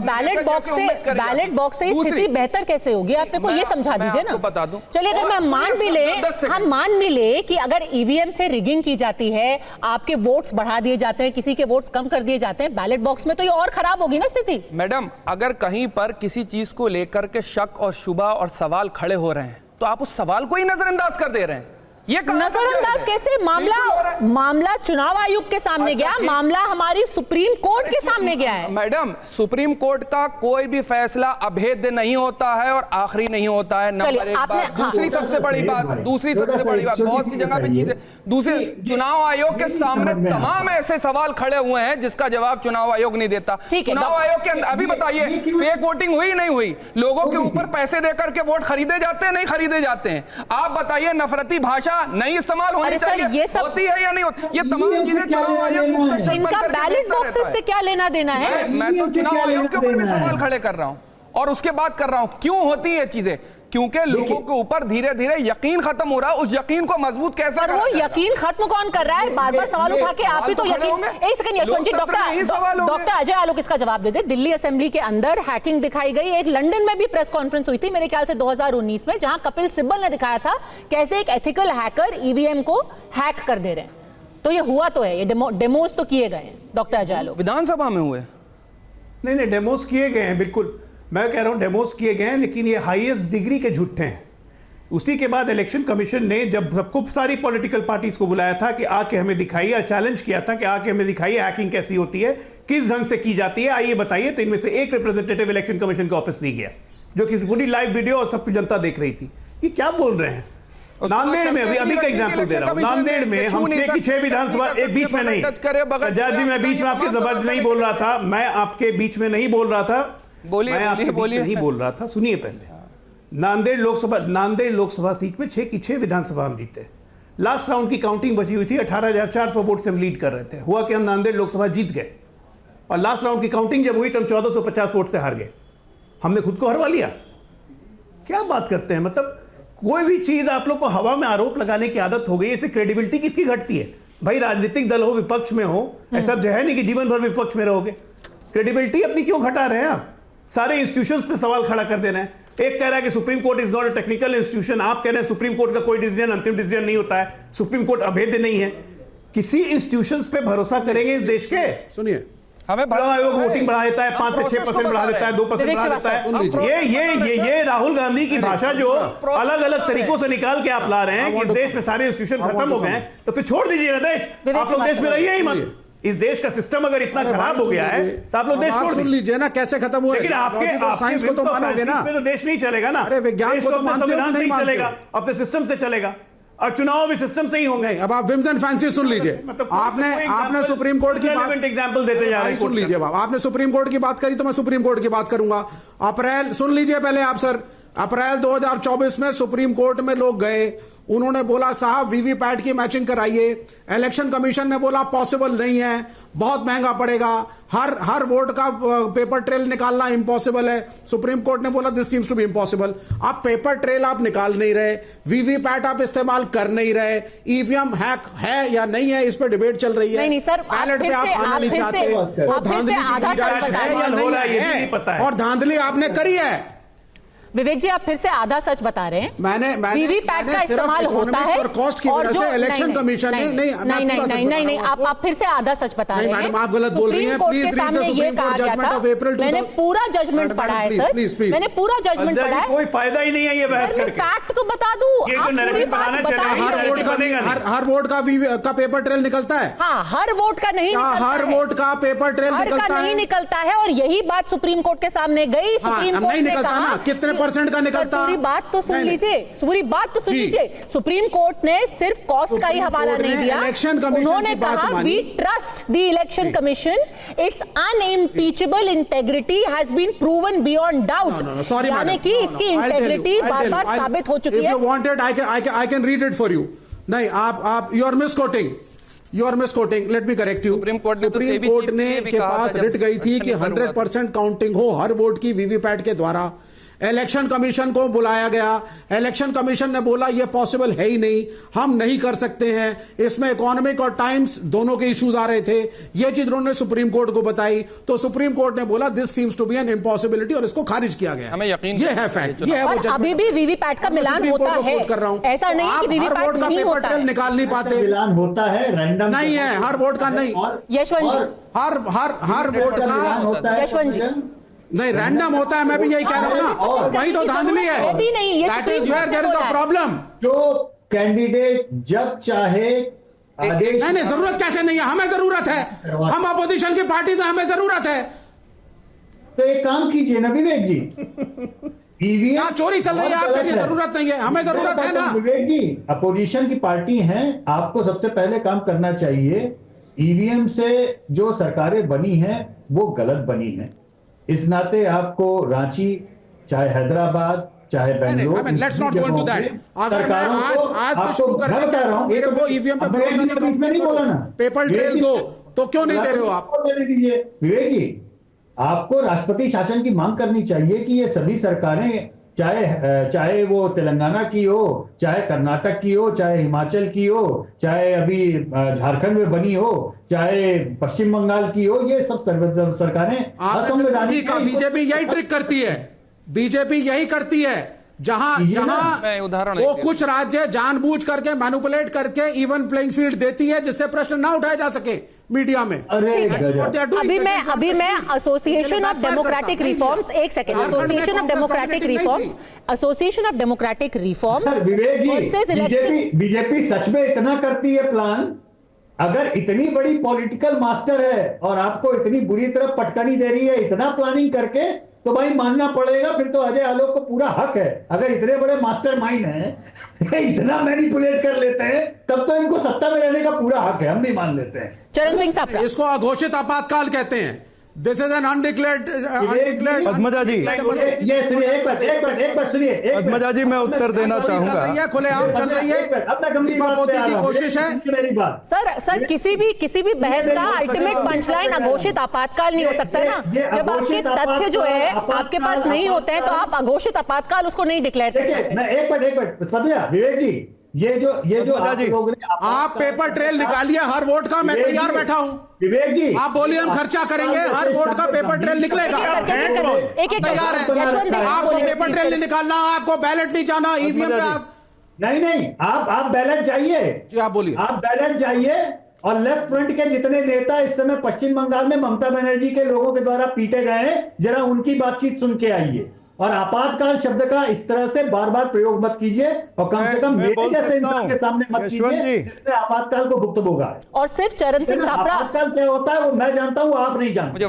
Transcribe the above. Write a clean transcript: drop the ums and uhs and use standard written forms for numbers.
Ballot box से स्थिति बेहतर कैसे होगी? आप मेरे को ये समझा दीजिए ना। बता दूं, चलिए अगर हम मान भी ले कि अगर ईवीएम से रिगिंग की जाती है, आपके वोट्स बढ़ा दिए जाते हैं, किसी के वोट्स कम कर दिए जाते हैं बैलेट बॉक्स में, तो ये और खराब होगी ना स्थिति। मैडम, अगर कहीं पर किसी चीज को लेकर के शक और शुबा और सवाल खड़े हो रहे हैं तो आप उस सवाल को ही नजरअंदाज कर दे रहे हैं। ये नजरअंदाज कैसे? मामला चुनाव आयोग के सामने गया, मामला हमारी सुप्रीम कोर्ट के सामने गया है। मैडम, सुप्रीम कोर्ट का कोई भी फैसला अभेद्य नहीं होता है और आखिरी नहीं होता है। नंबर एक बात। दूसरी सबसे बड़ी बात, बहुत सी जगह पे चीजें, दूसरी, चुनाव आयोग के सामने तमाम ऐसे सवाल खड़े हुए हैं जिसका जवाब चुनाव आयोग नहीं देता। चुनाव आयोग के अंदर अभी बताइए, फेक वोटिंग हुई नहीं हुई? लोगों के ऊपर पैसे देकर के वोट खरीदे जाते हैं, नहीं खरीदे जाते हैं? आप बताइए, नफरती भाषा नहीं इस्तेमाल होनी चाहिए, ये सब होती है या नहीं होती? ये तमाम चीजें चुनाव आयोग, इनका बैलेट बॉक्सेस से क्या लेना देना है? मैं तो चुनाव आयोग के ऊपर भी सवाल खड़े कर रहा हूं और उसके बाद कर रहा हूं। क्यों होती है चीजें? क्योंकि लोगों के ऊपर धीरे धीरे यकीन खत्म हो रहा है। उस यकीन को मजबूत कैसे करें? वो यकीन खत्म कौन कर रहा है? बार बार सवाल उठा के आप ही तो यकीन। एक सेकंड यशवंत जी, डॉक्टर अजय आलोक इसका जवाब दे दे। दिल्ली असेंबली के अंदर हैकिंग दिखाई गई, एक लंदन में भी प्रेस कॉन्फ्रेंस हुई थी मेरे ख्याल से 2019 में, जहां कपिल सिब्बल ने दिखाया था कैसे एक एथिकल हैकर ईवीएम को हैक कर दे रहे हैं। तो ये हुआ तो है, ये डेमोज तो किए गए हैं। डॉक्टर अजय आलोक, विधानसभा में हुए? नहीं, डेमोज किए गए हैं, बिल्कुल मैं कह रहा हूं डेमोज किए गए हैं, लेकिन ये हाईएस्ट डिग्री के झूठे हैं। उसी के बाद इलेक्शन कमीशन ने जब खूब सारी पॉलिटिकल पार्टीज को बुलाया था कि आके हमें दिखाइए, चैलेंज किया था कि आके हमें दिखाइए हैकिंग कैसी होती है, किस ढंग से की जाती है, आइए बताइए, तो इनमें से एक रिप्रेजेंटेटिव इलेक्शन कमीशन का ऑफिस नहीं गया, जो कि पूरी लाइव वीडियो और सब जनता देख रही थी। ये क्या बोल रहे हैं? नांदेड़ में, अभी का एग्जांपल दे रहा हूं, नांदेड़ में हम 6 की 6 विधानसभा, एक बीच में नहीं, सज्जाद जी मैं बीच में आपके जबरदस्त नहीं बोल रहा था, मैं आपके बीच में नहीं बोल रहा था, मैं आपके बीच में नहीं बोल रहा था, सुनिए पहले। नांदेड़ लोकसभा सीट में 6 की 6 विधानसभा हम जीते। लास्ट राउंड की काउंटिंग बची हुई थी, 18,400 वोट से हम लीड कर रहे थे। हुआ कि हम नांदेड़ लोकसभा जीत गए और लास्ट राउंड की काउंटिंग जब हुई तो हम 1450 वोट से हार गए। हमने खुद को हरवा लिया। क्या बात करते हैं? मतलब कोई भी चीज आप लोग को हवा में आरोप लगाने की आदत हो गई, इससे क्रेडिबिलिटी किसकी घटती है? भाई राजनीतिक दल हो, विपक्ष में हो, ऐसा जो है नहीं कि जीवन भर विपक्ष में रहोगे। क्रेडिबिलिटी अपनी क्यों घटा रहे हैं आप? सारे इंस्टीट्यूशंस पे सवाल खड़ा कर दे रहे हैं। एक कह रहा है कि supreme court is not a technical institution, आप कह रहे हैं सुप्रीम कोर्ट का कोई डिसीजन अंतिम डिसीजन नहीं होता है, सुप्रीम कोर्ट अभेद्य नहीं है। किसी इंस्टीट्यूशंस पे भरोसा करेंगे इस देश के? सुनिए, हमें आयोग वोटिंग बढ़ा देता है, 5 से 6% बढ़ा देता है, 2% बढ़ा देता है। ये राहुल गांधी की भाषा जो अलग अलग तरीकों से निकाल के आप ला रहे हैं कि इस देश में सारे इंस्टीट्यूशन खत्म हो गए हैं, तो फिर छोड़ दीजिए ना देश। आप लोग देश में रहिए ही मत। इस देश का सिस्टम अगर इतना खराब हो गया है तो आप लोग देश छोड़ सुन लीजिए ना कैसे खत्म हुआ। लेकिन आपके साइंस को तो मानोगे ना, तो देश नहीं चलेगा ना। अरे विज्ञान को तो मानते हो नहीं चलेगा, अपने सिस्टम से चलेगा और चुनाव भी सिस्टम से ही होंगे। अब आप विम्स एंड फैंसी सुन लीजिए। आपने सुप्रीम कोर्ट की बात, एग्जांपल देते जा रहे हैं, सुन लीजिए। आपने सुप्रीम कोर्ट की बात करी तो मैं सुप्रीम कोर्ट की बात करूंगा। अप्रैल, सुन लीजिए पहले आप सर, अप्रैल 2024 में सुप्रीम कोर्ट में लोग गए, उन्होंने बोला साहब वीवीपैट की मैचिंग कराइए। इलेक्शन कमीशन ने बोला पॉसिबल नहीं है, बहुत महंगा पड़ेगा, हर वोट का पेपर ट्रेल निकालना इम्पॉसिबल है। सुप्रीम कोर्ट ने बोला this seems to be impossible. आप पेपर ट्रेल आप निकाल नहीं रहे, वीवीपैट आप इस्तेमाल कर नहीं रहे, ईवीएम हैक है या नहीं है इस पर डिबेट चल रही है। नहीं सर, बैलेट पे आप आना नहीं चाहते, तो धांधली की गुंजाइश है या नहीं है, और धांधली आपने करी है। विवेक जी आप फिर से आधा सच बता रहे हैं। मैंने वीवीपैट का इस्तेमाल होता है और कॉस्ट की वजह से इलेक्शन कमीशन ने नहीं आप फिर से आधा सच बता रहे हैं। मैडम आप गलत बोल रही हैं। Please read the Supreme Court judgment of April 2000। मैंने पूरा जजमेंट पढ़ा है सर, मैंने पूरा जजमेंट पढ़ा है। कोई फायदा ही नहीं है ये बहस करके। फैक्ट तो बता दूं, हर वोट का पेपर ट्रेल निकलता है। हाँ, हर वोट का नहीं, हर वोट का पेपर ट्रेल नहीं निकलता है, और यही बात सुप्रीम कोर्ट के सामने गई। सुप्रीम कोर्ट ने कहा कितने परसेंट का निकलता। पूरी बात तो सुन लीजिए, पूरी बात तो सुन लीजिए। सुप्रीम कोर्ट ने सिर्फ कॉस्ट का ही हवाला नहीं दिया, उन्होंने कहा we trust the election commission, its unimpeachable integrity has been proven beyond doubt. यानी कि इसकी इंटेग्रिटी बार-बार साबित हो चुकी है। If you wanted I can read it for you. नहीं, आप you are misquoting, you are misquoting, let me correct you. Supreme court ने के पास रिट गई थी कि 100% काउंटिंग हो हर वोट की वीवीपैट के द्वारा। इलेक्शन कमीशन को बुलाया गया, इलेक्शन कमीशन ने बोला ये पॉसिबल है ही नहीं, हम नहीं कर सकते हैं, इसमें इकोनॉमिक और टाइम्स दोनों के इश्यूज आ रहे थे, ये चीज उन्होंने सुप्रीम कोर्ट को बताई, तो सुप्रीम कोर्ट ने बोला this seems to be an impossibility और इसको खारिज किया गया। हमें यकीन ये है फैक्ट, ये है वो और अभी भी वीवीपैट का मिलान होता है, कर रहा हूं, ऐसा नहीं कि वीवीपैट का नहीं पेपर होता ट्रेल है। निकाल नहीं पाते, मिलान होता है, रैंडम नहीं है हर वोट का, नहीं यशवंत जी, हर वोट का यशवंत जी, नहीं, रैंडम होता है, मैं भी यही कह रहा हूं ना, वही तो धांधली है, ये भी नहीं, ये that is supreme where there is court the है। प्रॉब्लम। जो कैंडिडेट जब चाहे आदेश, नहीं जरूरत कैसे नहीं है, हमें जरूरत है, हम अपोजिशन की पार्टी से हमें जरूरत है। तो एक काम कीजिए ना विवेक जी, ईवीएम क्या चोरी चल रही है आपके लिए, जरूरत नहीं है, हमें जरूरत है ना। विवेक जी, अपोजिशन की पार्टी हैं, आपको सबसे पहले काम करना चाहिए, ईवीएम से जो सरकारें बनी हैं वो गलत बनी हैं, इस नाते आपको रांची, चाहे हैदराबाद, चाहे Bangalore, let's not go into that. अगर मैं आज से शुरू करके कह रहा हूं मेरे को ईवीएम पे भरोसा नहीं बोला ना, पेपर ट्रेल दो, तो क्यों नहीं दे रहे हो आप? दीजिए विवेक जी, आपको राष्ट्रपति शासन की मांग करनी चाहिए कि ये सभी सरकारें, चाहे वो तेलंगाना की हो, चाहे कर्नाटक की हो, चाहे हिमाचल की हो, चाहे अभी झारखंड में बनी हो, चाहे पश्चिम बंगाल की हो, ये सब सरकारें असंवैधानिक। बीजेपी यही ट्रिक करती है, बीजेपी यही करती है, जहां मैं उदाहरण वो लेके- कुछ राज्य जानबूझ करके मैनिपुलेट करके इवन प्लेइंग फील्ड देती है जिससे प्रश्न ना उठाए जा सके मीडिया में। अरे गजब। अभी मैं एसोसिएशन ऑफ डेमोक्रेटिक रिफॉर्म्स, एक second, association of democratic reforms, association of democratic reforms Vivek ji, BJP सच में इतना करती है प्लान, अगर इतनी बड़ी पॉलिटिकल मास्टर है और आपको इतनी बुरी तरह पटकनी दे रही है इतना प्लानिंग करके, तो भाई मानना पड़ेगा, फिर तो अजय आलोक को पूरा हक है, अगर इतने बड़े मास्टर माइंड हैं इतना मैनिपुलेट कर लेते हैं, तब तो इनको सत्ता में रहने का पूरा हक है, हम भी मान लेते हैं। चरण सिंह सापरा, इसको अघोषित आपातकाल कहते हैं, this is an undeclared. Padmaja ji, ये सुनिए, एक बात सुनिए, पद्मजा जी, मैं उत्तर देना चाहूंगा। खुलेआम चल रही है, अब मैं गंभीर बात पे आ की रहा हूं। कोशिश है। मेरी बात, सर किसी भी बहस का अल्टीमेट पंचलाइन अघोषित आपातकाल नहीं हो सकता ना। जब आपके तथ्य जो है आपके पास नहीं होते हैं तो आप अघोषित आपातकाल उसको नहीं डिक्लेयर कर सकते। मैं एक मिनट पद्मजा, विवेक जी, ये जो आप लोग ने आप पेपर ट्रेल निकालिए हर वोट का, मैं तैयार बैठा हूं। विवेक जी, आप बोलिए हम खर्चा करेंगे, हर वोट का पेपर ट्रेल निकलेगा, एक तैयार है। आपको पेपर ट्रेल नहीं निकालना, आपको बैलेट नहीं जाना, ईवीएम पे आप नहीं, आप बैलेंस चाहिए जी, आप बोलिए। आप बैलेंस चाहिए, और लेफ्ट फ्रंट के जितने नेता इस समय पश्चिम बंगाल में ममता बनर्जी के लोगों के द्वारा पीटे गए हैं, जरा उनकी बातचीत सुन के आइए, और आपातकाल शब्द का इस तरह से बार बार प्रयोग मत कीजिए, और कम से कम मेरे जैसे इंसान के सामने मत कीजिए जिससे आपातकाल को भुगत होगा। और सिर्फ चरण सिंह सापरा, आपातकाल क्या होता है वो मैं जानता हूं, आप नहीं जानते।